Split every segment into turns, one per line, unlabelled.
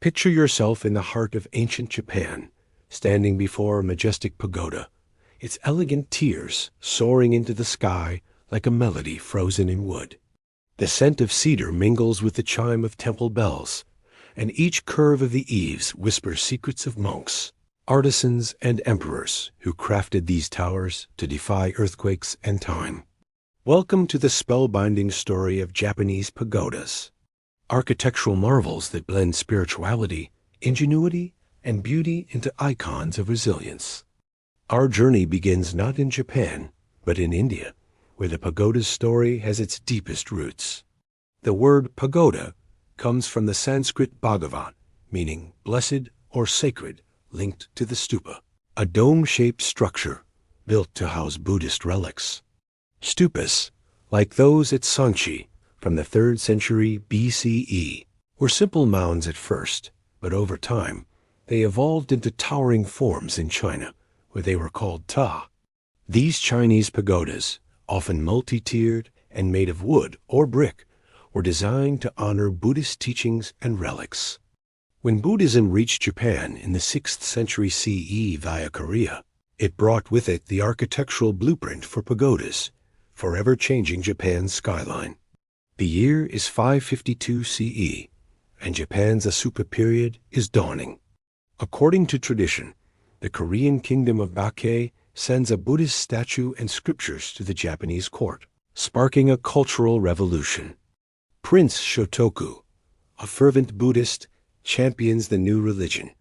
Picture yourself in the heart of ancient Japan, standing before a majestic pagoda, its elegant tiers soaring into the sky like a melody frozen in wood. The scent of cedar mingles with the chime of temple bells, and each curve of the eaves whispers secrets of monks, artisans, and emperors who crafted these towers to defy earthquakes and time. Welcome to the spellbinding story of Japanese pagodas, architectural marvels that blend spirituality, ingenuity, and beauty into icons of resilience. Our journey begins not in Japan, but in India, where the pagoda's story has its deepest roots. The word pagoda comes from the Sanskrit bhagavan, meaning blessed or sacred, linked to the stupa, a dome-shaped structure built to house Buddhist relics. Stupas, like those at Sanchi from the 3rd century BCE, were simple mounds at first, but over time they evolved into towering forms in China, where they were called ta. These Chinese pagodas, often multi-tiered and made of wood or brick, were designed to honor Buddhist teachings and relics. When Buddhism reached Japan in the 6th century CE via Korea, it brought with it the architectural blueprint for pagodas, forever changing Japan's skyline. The year is 552 CE, and Japan's Asuka period is dawning. According to tradition, the Korean kingdom of Baekje sends a Buddhist statue and scriptures to the Japanese court, sparking a cultural revolution. Prince Shotoku, a fervent Buddhist, champions the new religion,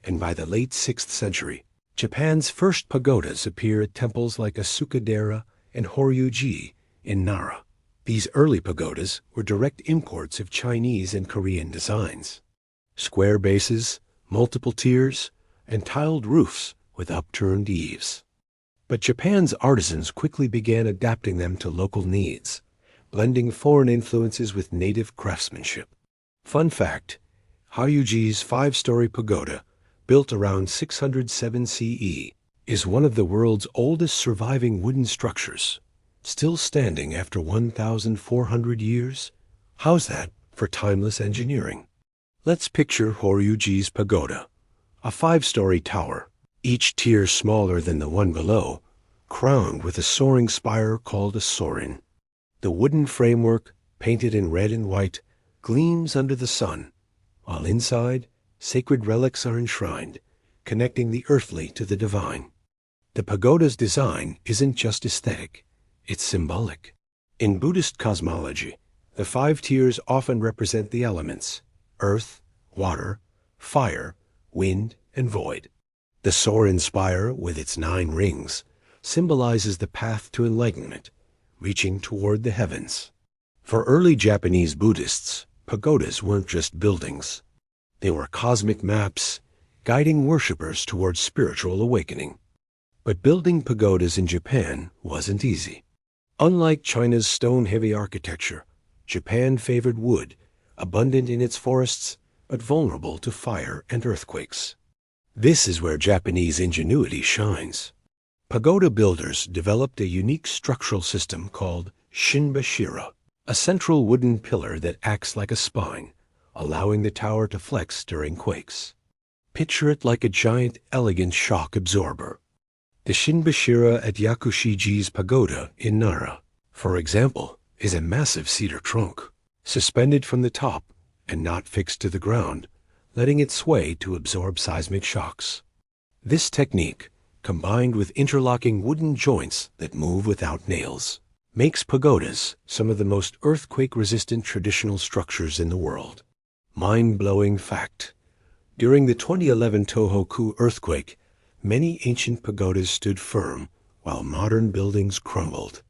and by the late 6th century, Japan's first pagodas appear at temples like Asuka-dera and Horyu-ji in Nara. These early pagodas were direct imports of Chinese and Korean designs. Square bases, multiple tiers, and tiled roofs with upturned eaves. But Japan's artisans quickly began adapting them to local needs, blending foreign influences with native craftsmanship. Fun fact, Horyu-ji's 5-story pagoda, built around 607 CE, is one of the world's oldest surviving wooden structures, still standing after 1,400 years. How's that for timeless engineering? Let's picture Horyu-ji's pagoda, a 5-story tower, each tier smaller than the one below, crowned with a soaring spire called a sorin. The wooden framework, painted in red and white, gleams under the sun, while inside, sacred relics are enshrined, connecting the earthly to the divine. The pagoda's design isn't just aesthetic, it's symbolic. In Buddhist cosmology, the 5 tiers often represent the elements: earth, water, fire, wind, and void. The sorin spire, with its 9 rings, symbolizes the path to enlightenment, reaching toward the heavens. For early Japanese Buddhists, pagodas weren't just buildings. They were cosmic maps, guiding worshippers towards spiritual awakening. But building pagodas in Japan wasn't easy. Unlike China's stone-heavy architecture, Japan favored wood, abundant in its forests, but vulnerable to fire and earthquakes. This is where Japanese ingenuity shines. Pagoda builders developed a unique structural system called shinbashira, a central wooden pillar that acts like a spine, allowing the tower to flex during quakes. Picture it like a giant, elegant shock absorber. The shinbashira at Yakushiji's pagoda in Nara, for example, is a massive cedar trunk, suspended from the top and not fixed to the ground, letting it sway to absorb seismic shocks. This technique, combined with interlocking wooden joints that move without nails, makes pagodas some of the most earthquake-resistant traditional structures in the world. Mind-blowing fact: during the 2011 Tohoku earthquake, many ancient pagodas stood firm while modern buildings crumbled.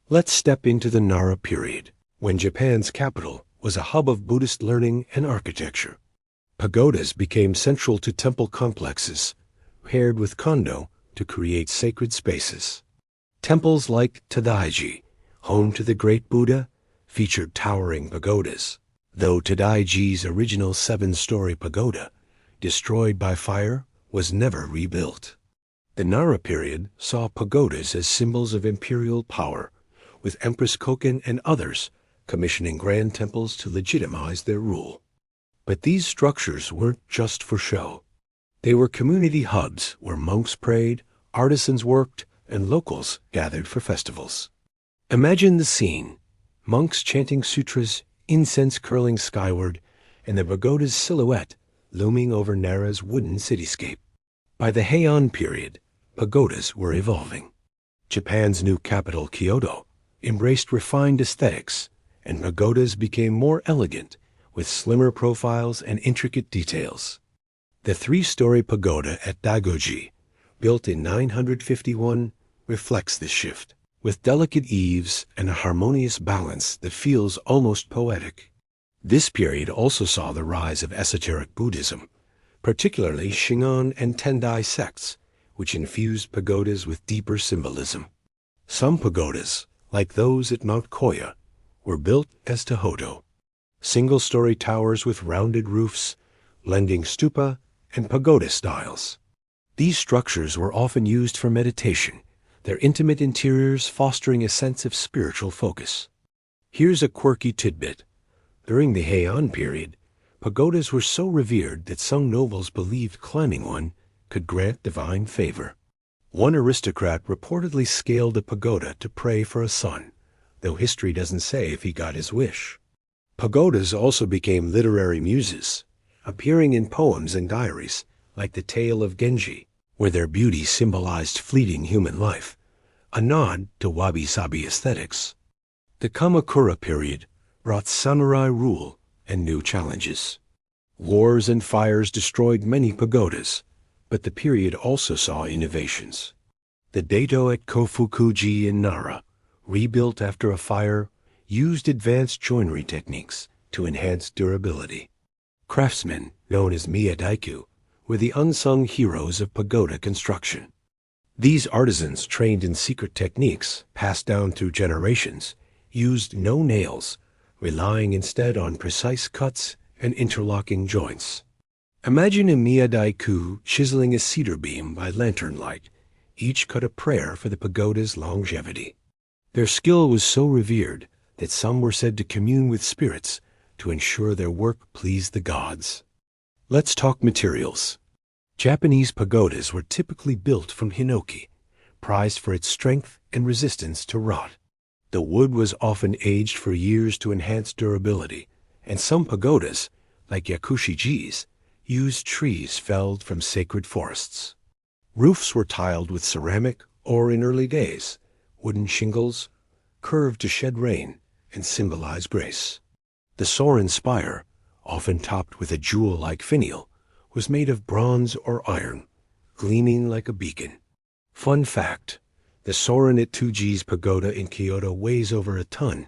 Let's step into the Nara period, when Japan's capital was a hub of Buddhist learning and architecture. Pagodas became central to temple complexes, paired with kondo to create sacred spaces. Temples like Tadaiji, home to the great Buddha, featured towering pagodas, though Tadaiji's original 7-story pagoda, destroyed by fire, was never rebuilt. The Nara period saw pagodas as symbols of imperial power, with Empress Koken and others commissioning grand temples to legitimize their rule. But these structures weren't just for show. They were community hubs where monks prayed, artisans worked, and locals gathered for festivals. Imagine the scene: monks chanting sutras, incense curling skyward, and the pagoda's silhouette looming over Nara's wooden cityscape. By the Heian period, pagodas were evolving. Japan's new capital, Kyoto, embraced refined aesthetics, and pagodas became more elegant, with slimmer profiles and intricate details. The three-story pagoda at Dagoji, built in 951, reflects this shift, with delicate eaves and a harmonious balance that feels almost poetic. This period also saw the rise of esoteric Buddhism, particularly Shingon and Tendai sects, which infused pagodas with deeper symbolism. Some pagodas, like those at Mount Koya, were built as Tohoto, single-story towers with rounded roofs, blending stupa and pagoda styles. These structures were often used for meditation, their intimate interiors fostering a sense of spiritual focus. Here's a quirky tidbit. During the Heian period, pagodas were so revered that some nobles believed climbing one could grant divine favor. One aristocrat reportedly scaled a pagoda to pray for a son, though history doesn't say if he got his wish. Pagodas also became literary muses, appearing in poems and diaries, like the tale of Genji, where their beauty symbolized fleeting human life, a nod to wabi-sabi aesthetics. The Kamakura period brought samurai rule and new challenges. Wars and fires destroyed many pagodas, but the period also saw innovations. The Daito at Kofuku-ji in Nara, rebuilt after a fire, used advanced joinery techniques to enhance durability. Craftsmen, known as miya-daiku, were the unsung heroes of pagoda construction. These artisans, trained in secret techniques passed down through generations, used no nails, relying instead on precise cuts and interlocking joints. Imagine a miya-daiku chiseling a cedar beam by lantern light. Each cut a prayer for the pagoda's longevity. Their skill was so revered that some were said to commune with spirits to ensure their work pleased the gods. Let's talk materials. Japanese pagodas were typically built from hinoki, prized for its strength and resistance to rot. The wood was often aged for years to enhance durability, and some pagodas, like Yakushi-ji's, used trees felled from sacred forests. Roofs were tiled with ceramic or, in early days, wooden shingles, curved to shed rain and symbolize grace. The sorin spire, often topped with a jewel-like finial, was made of bronze or iron, gleaming like a beacon. Fun fact: the sorin at Tsuji's pagoda in Kyoto weighs over a ton,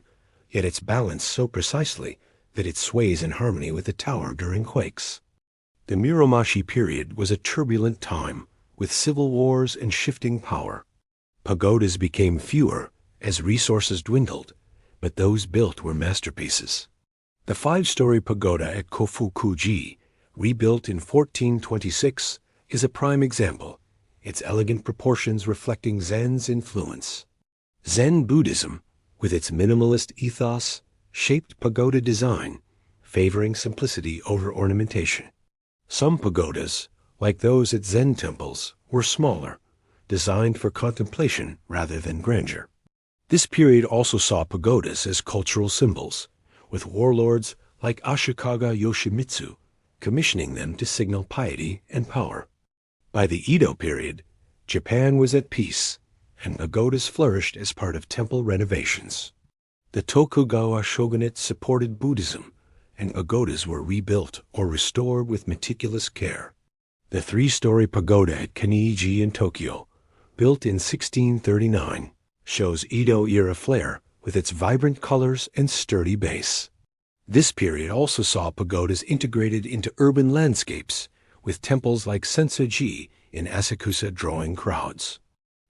yet it's balanced so precisely that it sways in harmony with the tower during quakes. The Muromachi period was a turbulent time, with civil wars and shifting power. Pagodas became fewer as resources dwindled, but those built were masterpieces. The five-story pagoda at Kofuku-ji, rebuilt in 1426, is a prime example, its elegant proportions reflecting Zen's influence. Zen Buddhism, with its minimalist ethos, shaped pagoda design, favoring simplicity over ornamentation. Some pagodas, like those at Zen temples, were smaller, designed for contemplation rather than grandeur. This period also saw pagodas as cultural symbols, with warlords like Ashikaga Yoshimitsu commissioning them to signal piety and power. By the Edo period, Japan was at peace, and pagodas flourished as part of temple renovations. The Tokugawa shogunate supported Buddhism, and pagodas were rebuilt or restored with meticulous care. The three-story pagoda at Kaniji in Tokyo, built in 1639, shows Edo-era flair with its vibrant colors and sturdy base. This period also saw pagodas integrated into urban landscapes, with temples like Senso-ji in Asakusa drawing crowds.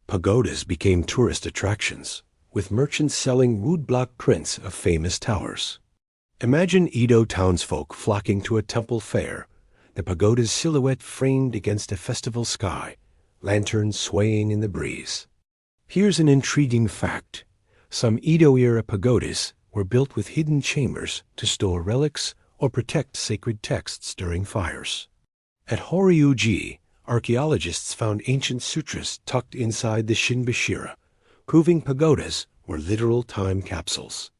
Pagodas became tourist attractions, with merchants selling woodblock prints of famous towers. Imagine Edo townsfolk flocking to a temple fair, the pagoda's silhouette framed against a festival sky, lanterns swaying in the breeze. Here's an intriguing fact. Some Edo-era pagodas were built with hidden chambers to store relics or protect sacred texts during fires. At Horyu-ji, archaeologists found ancient sutras tucked inside the shinbashira, proving pagodas were literal time capsules.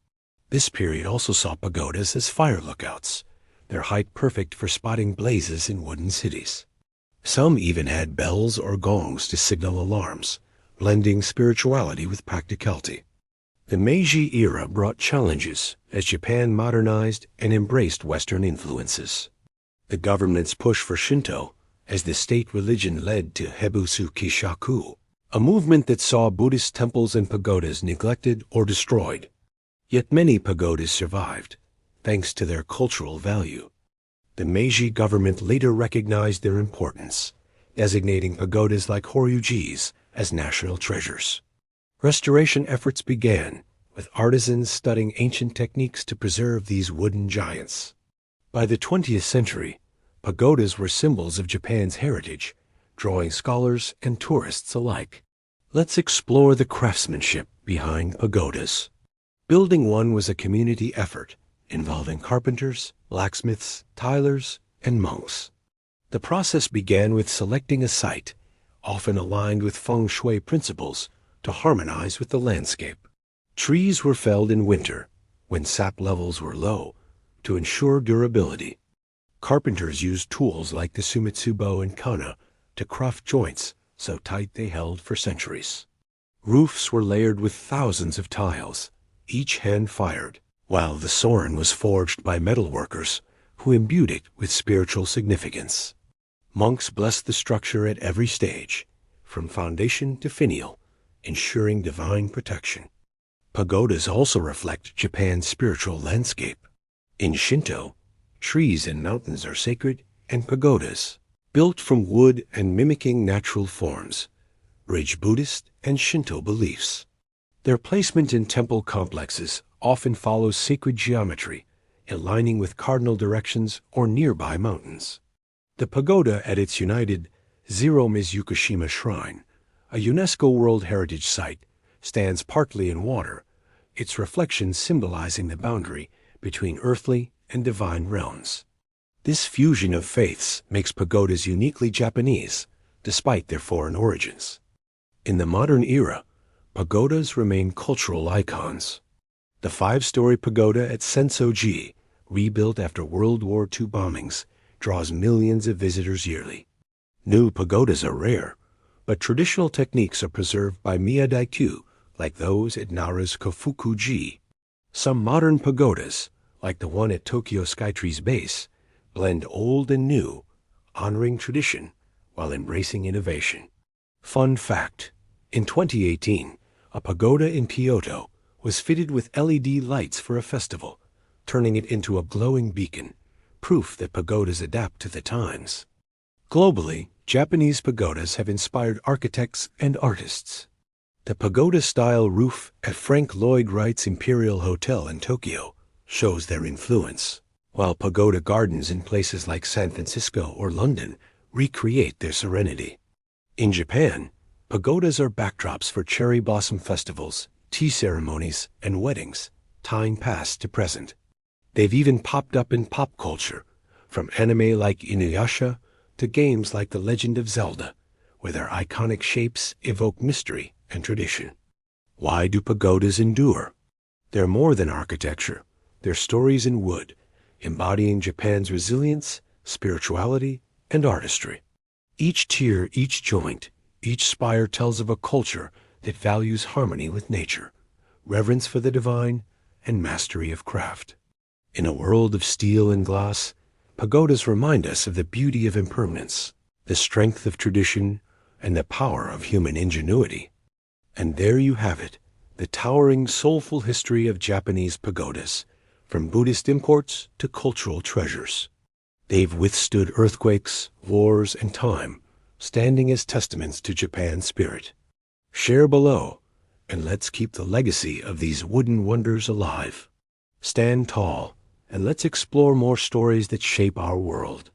This period also saw pagodas as fire lookouts, their height perfect for spotting blazes in wooden cities. Some even had bells or gongs to signal alarms, blending spirituality with practicality. The Meiji era brought challenges as Japan modernized and embraced Western influences. The government's push for Shinto as the state religion led to Hebusu Kishaku, a movement that saw Buddhist temples and pagodas neglected or destroyed. Yet many pagodas survived, thanks to their cultural value. The Meiji government later recognized their importance, designating pagodas like Horyu-ji's as national treasures. Restoration efforts began, with artisans studying ancient techniques to preserve these wooden giants. By the 20th century, pagodas were symbols of Japan's heritage, drawing scholars and tourists alike. Let's explore the craftsmanship behind pagodas. Building one was a community effort involving carpenters, blacksmiths, tilers, and monks. The process began with selecting a site, often aligned with feng shui principles, to harmonize with the landscape. Trees were felled in winter, when sap levels were low, to ensure durability. Carpenters used tools like the sumitsubo and kana to craft joints so tight they held for centuries. Roofs were layered with thousands of tiles, each hand-fired, while the soren was forged by metalworkers who imbued it with spiritual significance. Monks blessed the structure at every stage, from foundation to finial, ensuring divine protection. Pagodas also reflect Japan's spiritual landscape. In Shinto, trees and mountains are sacred, and pagodas, built from wood and mimicking natural forms, bridge Buddhist and Shinto beliefs. Their placement in temple complexes often follows sacred geometry, aligning with cardinal directions or nearby mountains. The pagoda at its united Zero-Mizukushima Shrine, a UNESCO World Heritage Site, stands partly in water, its reflection symbolizing the boundary between earthly and divine realms. This fusion of faiths makes pagodas uniquely Japanese, despite their foreign origins. In the modern era, pagodas remain cultural icons. The 5-story pagoda at Senso-ji, rebuilt after World War II bombings, draws millions of visitors yearly. New pagodas are rare, but traditional techniques are preserved by miya-daiku, like those at Nara's Kofuku-ji. Some modern pagodas, like the one at Tokyo Skytree's base, blend old and new, honoring tradition while embracing innovation. Fun fact: in 2018, a pagoda in Kyoto was fitted with LED lights for a festival, turning it into a glowing beacon, proof that pagodas adapt to the times. Globally, Japanese pagodas have inspired architects and artists. The pagoda-style roof at Frank Lloyd Wright's Imperial Hotel in Tokyo shows their influence, while pagoda gardens in places like San Francisco or London recreate their serenity. In Japan, pagodas are backdrops for cherry blossom festivals, tea ceremonies, and weddings, tying past to present. They've even popped up in pop culture, from anime like Inuyasha to games like The Legend of Zelda, where their iconic shapes evoke mystery and tradition. Why do pagodas endure? They're more than architecture. They're stories in wood, embodying Japan's resilience, spirituality, and artistry. Each tier, each joint, each spire tells of a culture that values harmony with nature, reverence for the divine, and mastery of craft. In a world of steel and glass, pagodas remind us of the beauty of impermanence, the strength of tradition, and the power of human ingenuity. And there you have it, the towering, soulful history of Japanese pagodas, from Buddhist imports to cultural treasures. They've withstood earthquakes, wars, and time, standing as testaments to Japan's spirit. Share below, and let's keep the legacy of these wooden wonders alive. Stand tall, and let's explore more stories that shape our world.